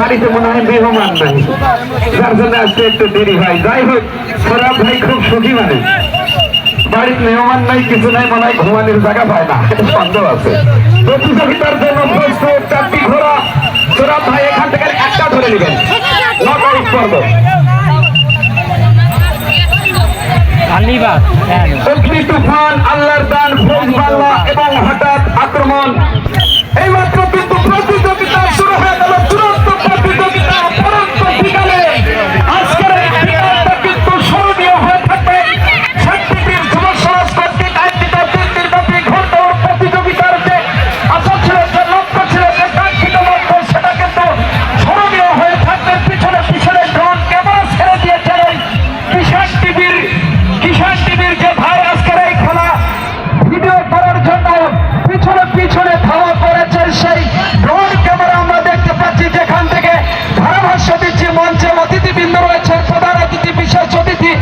বাড়িতে মনে হয় মেহমান নাই, যার জন্য আজকে একটু দেরি হয়। যাই হোক, সৌরভ ভাই খুব সুখী মানুষ, বাড়ির মেহমান নাই, কিছু নাই, মনে হয় ঘুমানোর জায়গা পায় না, সন্দেহ আছে। প্রতিযোগিতার জন্য প্রস্তুত 4টি ঘোড়া। সৌরভ ভাই এখান থেকে একটা ধরে নেবেন, নকআউট পর্ব। অগ্নি তুফান, আল্লাহর দান, ফৌজ বাংলা এবং হঠাৎ আক্রমণ। এইমাত্র কিন্তু প্রতিযোগিতা শুরু হয়ে গেল, চূড়ান্ত প্রতিযোগিতা। পরন্ত বিকালে আজকের এই বিকালটা কিন্তু স্মরণীয় হয়ে থাকবে। সাতটির যুব সমাজ কর্তৃক আয়োজিত 3 দিনব্যাপী ঘোড়দৌড় প্রতিযোগিতার যে আশা ছিল, যে লক্ষ্য ছিল, যে কাঙ্ক্ষিত লক্ষ্য, সেটা কিন্তু স্মরণীয় হয়ে থাকবে। পিছনে পিছনে ড্রোন ক্যামেরা ছেড়ে দিয়েছেন এই কিষান টিভির যে ভাই আজকের এই খেলা ভিডিও করার জন্য পিছনে পিছনে ধাওয়া করেছেন। সেই ড্রোন ক্যামেরা আমরা দেখতে পাচ্ছি, যেখান থেকে ধারাভাষ্য দিচ্ছি। মঞ্চে অতিথিবৃন্দ রয়েছে, প্রধান অতিথি, বিশেষ অতিথি,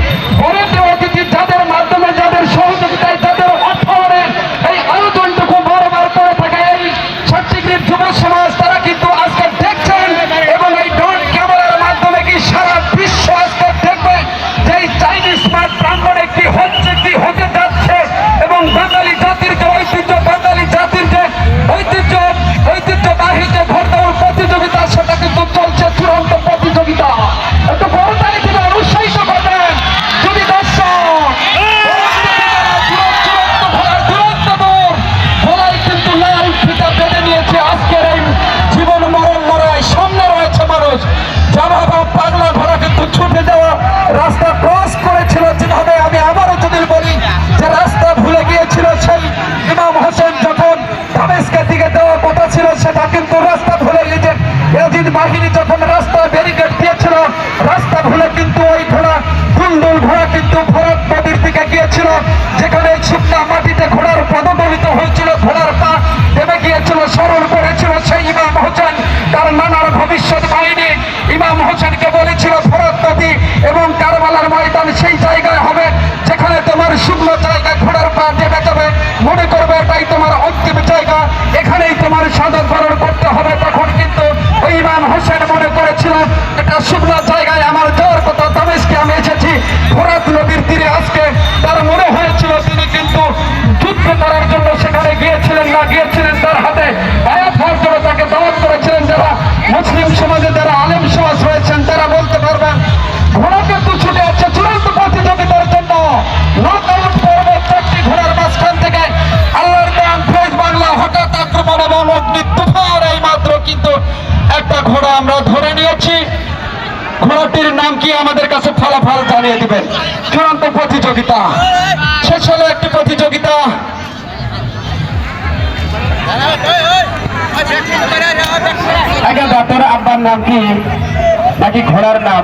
বরেন্দ্র অতিথি, যাদের মাধ্যমে, যাদের সহযোগিতায়, যাদের অর্থায়নে এই আয়োজনটুকু বারবার করে থাকে এই সাতটিগ্রির যুব সমাজ, তারা কিন্তু আজকে দেখছেন। এবং এই ড্রোন ক্যামেরার মাধ্যমে কি সারা বিশ্ব আজকে দেখবে যে এই চাইনিজ মাঠ প্রাঙ্গণ একটি হচ্ছে, কি হতে যাচ্ছে। এবং বাঙালি জাতির যে ঐতিহ্য, বাঙালি জাতির যে ঐতিহ্যবাহী যে ঘোড়দৌড় প্রতিযোগিতা, সেটা কিন্তু চলছে, চূড়ান্ত প্রতিযোগিতা। একটু বড়তালি থেকে উৎসাহিত করবেন যদি দর্শক। চূড়ান্ত দৌড় ভোলাই কিন্তু লাল ফিতা বেঁধে নিয়েছে আজকের এই জীবন মরণ লড়াই। সামনে রয়েছে মানুষ, জামাবা পাগলা ঘোড়া কিন্তু ছুটে যাওয়া রাস্তা ক্রস করেছিল যেভাবে। আমি আবারও যদি বলি যে রাস্তা ভুলে গিয়েছিল সেই ইমাম হোসেন, যখন দামেস্কের দিকে দেওয়ার কথা ছিল, সেটা কিন্তু রাস্তা ভুলে গিয়েছে। ইয়াজিদ বাহিনী যখন রাস্তা ব্যারিকেড দিয়েছিল, রাস্তা ভুলে কিন্তু ওই ঘোড়া, দুলদুল ঘোড়া কিন্তু ফরাত নদীর দিকে গিয়েছিল, যেখানে শুকনা মাটিতে ঘোড়ার পদদলিত হয়েছিল, ঘোড়ার পা দেবে গিয়েছিল, স্মরণ করেছিল সেই ইমাম হোসেন। তার নানার ভবিষ্যৎ বাহিনী ইমাম হোসেনকে বলেছিল ফরাত নদী এবং কারবালার ময়দান সেই জায়গায় হবে, যেখানে তোমার শুকনো জায়গায় ঘোড়ার পা দেবে যাবে, মনে করবে এটাই তোমার অন্তিম জায়গা, এখানেই তোমার শাহাদাত বরণ করতে হবে। তখন কিন্তু ওই ইমাম হোসেন মনে করেছিল এটা শুকনো জায়গায় আমার যাওয়ার কথা, দামেস্কে আমি এসেছি ফরাত নদীর তীরে। আজকে তার মনে হয়েছিল তিনি কিন্তু যুদ্ধ করার জন্য সেখানে গিয়েছিলেন না, গিয়েছিলেন তার হাতে আয়াত হওয়ার জন্য, তাকে দাওয়াত করেছিলেন। যারা মুসলিম সমাজে, যারা আলেম সমাজ রয়েছেন, তারা বলতে পারবেন ঘোড়া কিন্তু ছুটে আছে চূড়ান্ত প্রতিযোগিতার জন্য। নকআউট পর্ব, 4টি ঘোড়ার মাঝখান থেকে আল্লাহর দান, ফৌজ বাংলা, হঠাৎ আক্রমণ এবং অগ্নি তুফান। এই মাত্র কিন্তু একটা ঘোড়া আমরা ধরে নিয়েছি। ঘোড়াটির নাম কি আমাদের কাছে ফলাফল জানিয়ে দিবেন। চূড়ান্ত প্রতিযোগিতা শেষ হলো, একটি প্রতিযোগিতা। তোর আব্বার নাম কি নাকি ঘোড়ার নাম?